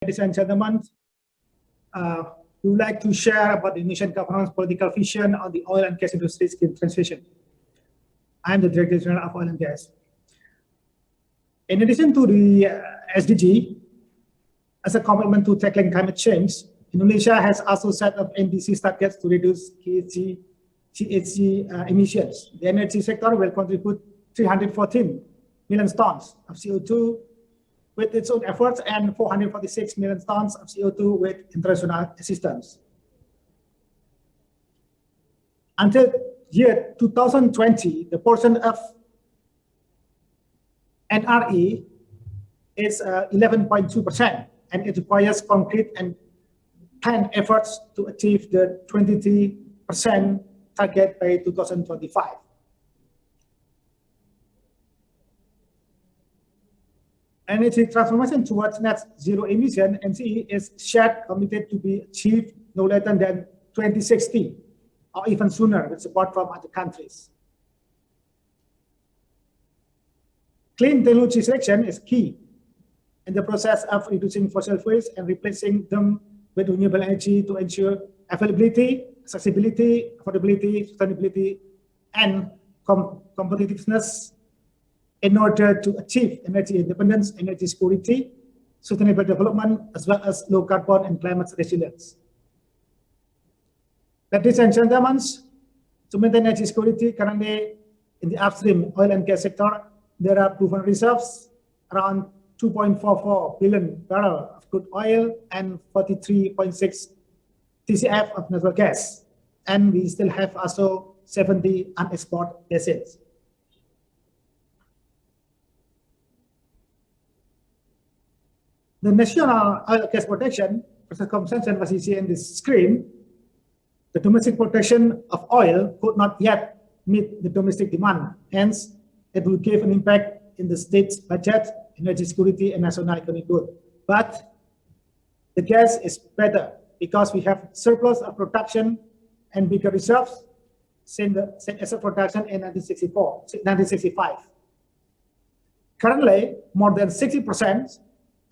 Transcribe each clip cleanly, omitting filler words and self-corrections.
Ladies and gentlemen, we would like to share about the Indonesian government's political vision on the oil and gas industry's green transition. I am the Director General of Oil and Gas. In addition to the SDG, as a commitment to tackling climate change, Indonesia has also set up NDC targets to reduce GHG emissions. The energy sector will contribute 314 million tons of CO2 with its own efforts and 446 million tons of CO2 with international assistance. Until year 2020, the portion of NRE is 11.2%, and it requires concrete and planned efforts to achieve the 23% target by 2025. Energy transformation towards net zero emission (NZE) is shared committed to be achieved no later than 2060 or even sooner with support from other countries. Clean technology selection is key in the process of reducing fossil fuels and replacing them with renewable energy to ensure availability, accessibility, affordability, sustainability, and competitiveness in order to achieve energy independence, energy security, sustainable development, as well as low carbon and climate resilience. Ladies and gentlemen, to maintain energy security, currently in the upstream oil and gas sector, there are proven reserves around 2.44 billion barrels of crude oil and 43.6 TCF of natural gas. And we still have also 70 unexplored basins. The national oil and gas protection, for circumstances as you see in this screen, the domestic production of oil could not yet meet the domestic demand. Hence, it will give an impact in the state's budget, energy security, and national economic growth. But the gas is better because we have surplus of production and bigger reserves since asset production in 1965. Currently, more than 60%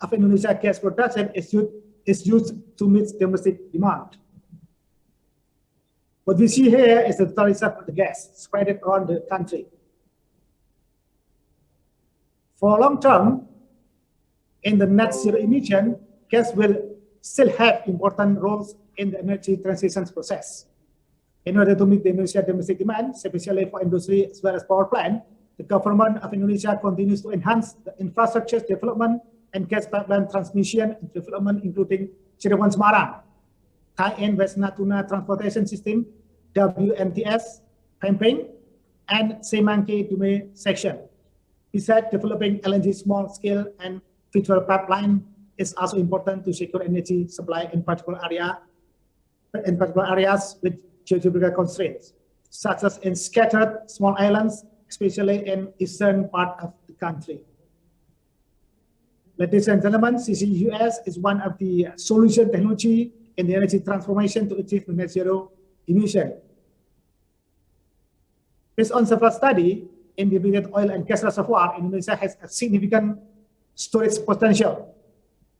of Indonesia's gas production is used to meet domestic demand. What we see here is the total reserve of the gas spread around the country. For long term, in the net zero emission, gas will still have important roles in the energy transition process. In order to meet the Indonesia domestic demand, especially for industry as well as power plant, the government of Indonesia continues to enhance the infrastructure development and gas pipeline transmission and development, including Cirebon Semarang, tie-in West Natuna Transportation System, WNTS, Pemping, and Semangke Dume section. Besides developing LNG small-scale and virtual pipeline is also important to secure energy supply in particular areas with geographical constraints, such as in scattered small islands, especially in eastern part of the country. Ladies and gentlemen, CCUS is one of the solution technology in the energy transformation to achieve the net zero emission. Based on several studies, in depleted oil and gas reservoir, Indonesia has a significant storage potential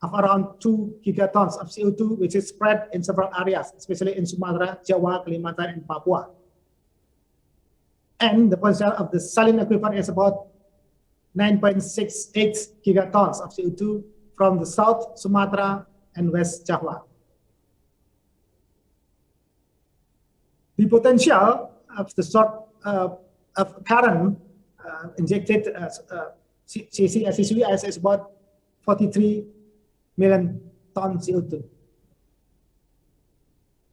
of around 2 gigatons of CO2, which is spread in several areas, especially in Sumatra, Jawa, Kalimantan, and Papua. And the potential of the saline aquifer is about 9.68 gigatons of CO2 from the South Sumatra and West Java. The potential of the sort of current injected CCS is about 43 million tons CO2.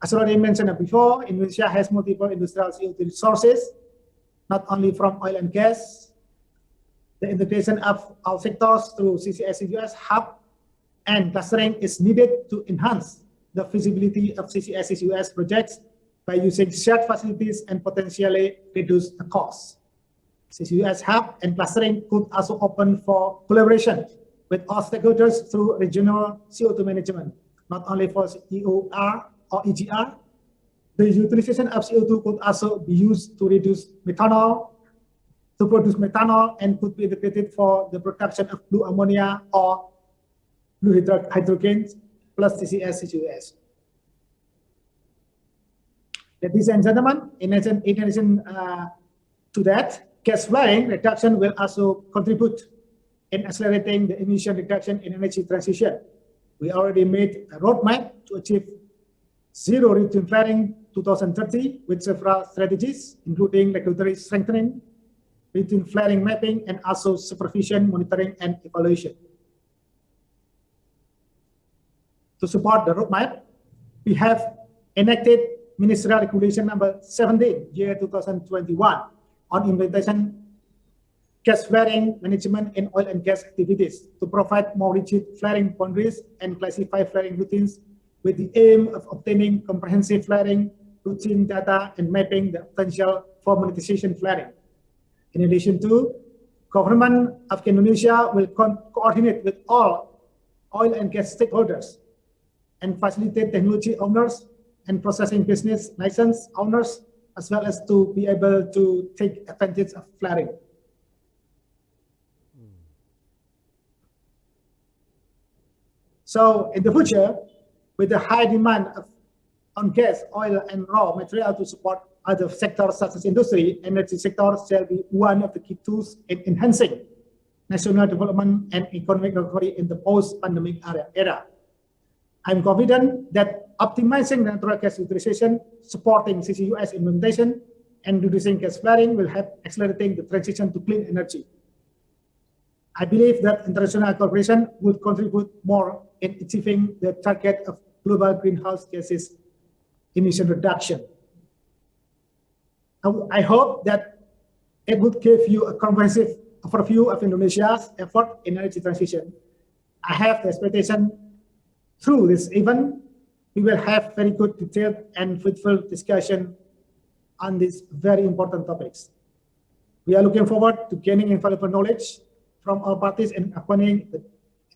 As already mentioned before, Indonesia has multiple industrial CO2 resources, not only from oil and gas. The integration of all sectors through CCS hub and clustering is needed to enhance the feasibility of CCS projects by using shared facilities and potentially reduce the cost. CCS hub and clustering could also open for collaboration with all stakeholders through regional CO2 management, not only for EOR or EGR. The utilization of CO2 could also be used to produce methanol and could be integrated for the production of blue ammonia or blue hydrogen plus CCS, CCUS. Ladies and gentlemen, in addition to that, gas flaring reduction will also contribute in accelerating the emission reduction in energy transition. We already made a roadmap to achieve zero routine flaring 2030 with several strategies, including regulatory strengthening, routine flaring mapping, and also supervision, monitoring, and evaluation. To support the roadmap, we have enacted Ministerial Regulation number 17, year 2021, on implementation gas flaring management in oil and gas activities to provide more rigid flaring boundaries and classify flaring routines with the aim of obtaining comprehensive flaring routine data and mapping the potential for monetization flaring. In addition to, government of Indonesia will coordinate with all oil and gas stakeholders and facilitate technology owners and processing business license owners, as well as to be able to take advantage of flaring. So in the future, with the high demand on gas, oil, and raw material to support other sectors such as industry, energy sector shall be one of the key tools in enhancing national development and economic recovery in the post-pandemic era. I'm confident that optimizing natural gas utilization, supporting CCUS implementation, and reducing gas flaring will help accelerating the transition to clean energy. I believe that international cooperation would contribute more in achieving the target of global greenhouse gases emission reduction. I hope that it would give you a comprehensive overview of Indonesia's effort in energy transition. I have the expectation through this event, we will have very good, detailed, and fruitful discussion on these very important topics. We are looking forward to gaining invaluable knowledge from all parties in accompanying the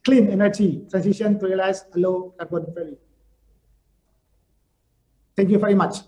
clean energy transition to realize a low carbon value. Thank you very much.